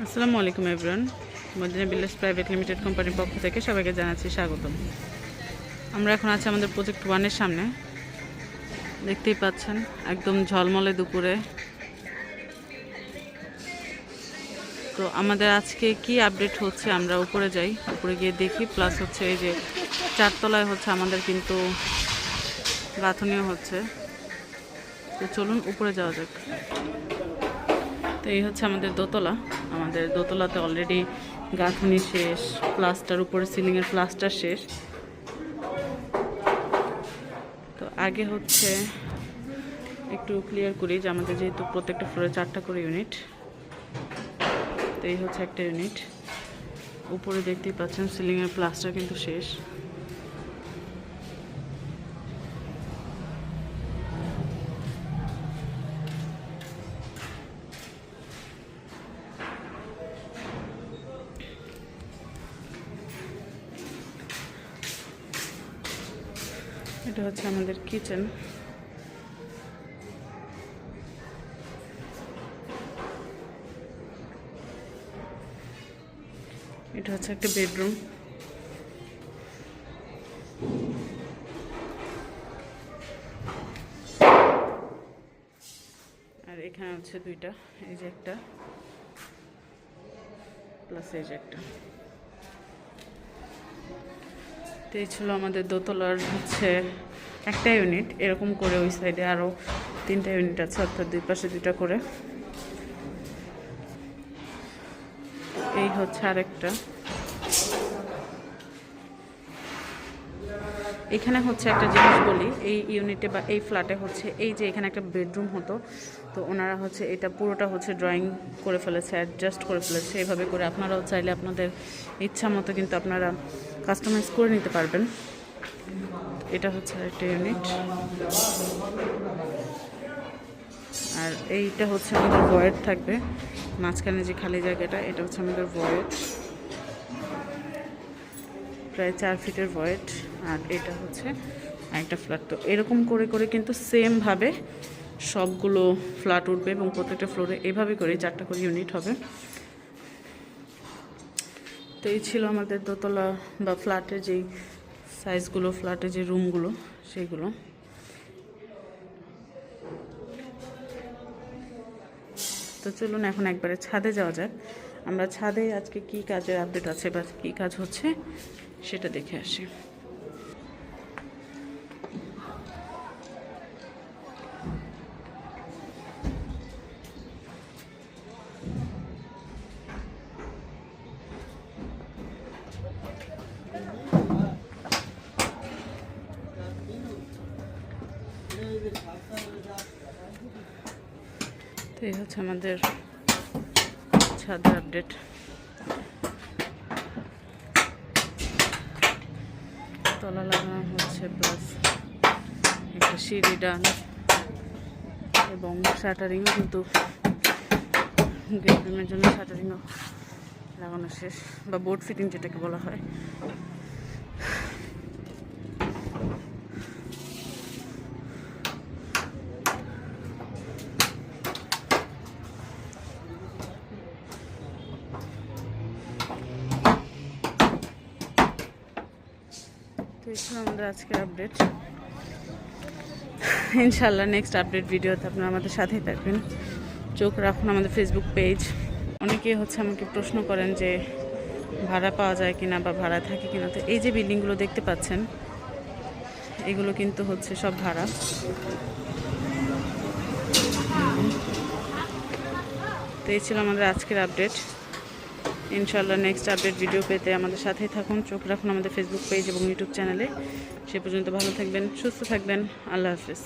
আসসালামু আলাইকুম everyone. Madina builders private limited কোম্পানির পক্ষ থেকে সবাইকে জানাচ্ছি স্বাগতম। আমরা এখন আছি আমাদের প্রজেক্ট 1-এর সামনে। দেখতেই পাচ্ছেন একদম ঝলমলে দুপুরে। তো আমাদের আজকে কি আপডেট হচ্ছে আমরা উপরে যাই, উপরে গিয়ে দেখি। প্লাস হচ্ছে এই যে 4 তলায় হচ্ছে আমাদের কিন্তু গাঁথনিও হচ্ছে। তো চলুন উপরে যাওয়া যাক। তো এই হচ্ছে আমাদের দোতলা। আমাদের দোতলাতে অলরেডি গাঁথনি শেষ, প্লাস্টার উপরে সিলিংয়ের প্লাস্টার শেষ। তো আগে হচ্ছে একটু ক্লিয়ার করি যে আমাদের যেহেতু প্রত্যেকটা ফ্লোরে 4টা করে ইউনিট, তো এই হচ্ছে একটা ইউনিট। উপরে দেখতেই পাচ্ছেন সিলিংয়ের প্লাস্টার কিন্তু শেষ। এটা হচ্ছে আমাদের কিচেন। এটা হচ্ছে একটা বেডরুম। আর এখানে হচ্ছে দুইটা, এই যে একটা প্লাস এই যে একটা। তো এই ছিল আমাদের দোতলার হচ্ছে একটা ইউনিট। এরকম করে ওই সাইডে আরও 3টা ইউনিট আছে, অর্থাৎ দুই পাশে 2টা করে। এই হচ্ছে আরেকটা। এখানে হচ্ছে একটা জিনিস বলি, এই ইউনিটে বা এই ফ্ল্যাটে হচ্ছে এই যে এখানে একটা বেডরুম হতো, তো ওনারা হচ্ছে এটা পুরোটা হচ্ছে ড্রয়িং করে ফেলেছে, অ্যাডজাস্ট করে ফেলেছে। এভাবে করে আপনারাও চাইলে আপনাদের ইচ্ছা মতো কিন্তু আপনারা কাস্টমাইজ করে নিতে পারবেন। এটা হচ্ছে একটা ইউনিট। আর এইটা হচ্ছে আমাদের ভয়েড থাকবে, মাঝখানে যে খালি জায়গাটা, এটা হচ্ছে আমাদের ভয়েড, প্রায় 4 ফিটের ভয়েড। আর এটা হচ্ছে একটা ফ্ল্যাট। তো এরকম করে করে কিন্তু সেমভাবে সবগুলো ফ্ল্যাট উঠবে এবং প্রত্যেকটা ফ্লোরে এভাবে করে 4টা করে ইউনিট হবে। তো এই ছিল আমাদের দোতলা বা ফ্ল্যাটের যেই সাইজগুলো, ফ্ল্যাটের যে রুমগুলো সেইগুলো। তো চলুন এখন একবারে ছাদে যাওয়া যাক। আমরা ছাদে আজকে কি কাজের আপডেট আছে বা কী কাজ হচ্ছে সেটা দেখে আসি। তো এই হচ্ছে আমাদের ছাদের আপডেট। তলা লাগানো হচ্ছে, প্লাস একটা সিঁড়ি ডান এবং শাটারিংও কিন্তু গেট রুমের জন্য শাটারিংও লাগানো শেষ, বা বোর্ড ফিটিং যেটাকে বলা হয়। তো এই ছিল আমাদের আজকের আপডেট। ইনশাল্লাহ নেক্সট আপডেট ভিডিওতে আপনারা আমাদের সাথেই থাকবেন। চোখ রাখুন আমাদের ফেসবুক পেজ। অনেকেই হচ্ছে আমাকে প্রশ্ন করেন যে ভাড়া পাওয়া যায় কিনা বা ভাড়া থাকে কিনা। তো এই যে বিল্ডিংগুলো দেখতে পাচ্ছেন, এগুলো কিন্তু হচ্ছে সব ভাড়া। তো এই ছিল আমাদের আজকের আপডেট। ইনশাল্লাহ নেক্সট আপডেট ভিডিও পেতে আমাদের সাথেই থাকুন। চোখ রাখুন আমাদের ফেসবুক পেজ এবং ইউটিউব চ্যানেলে। সে পর্যন্ত ভালো থাকবেন, সুস্থ থাকবেন। আল্লাহ হাফেজ।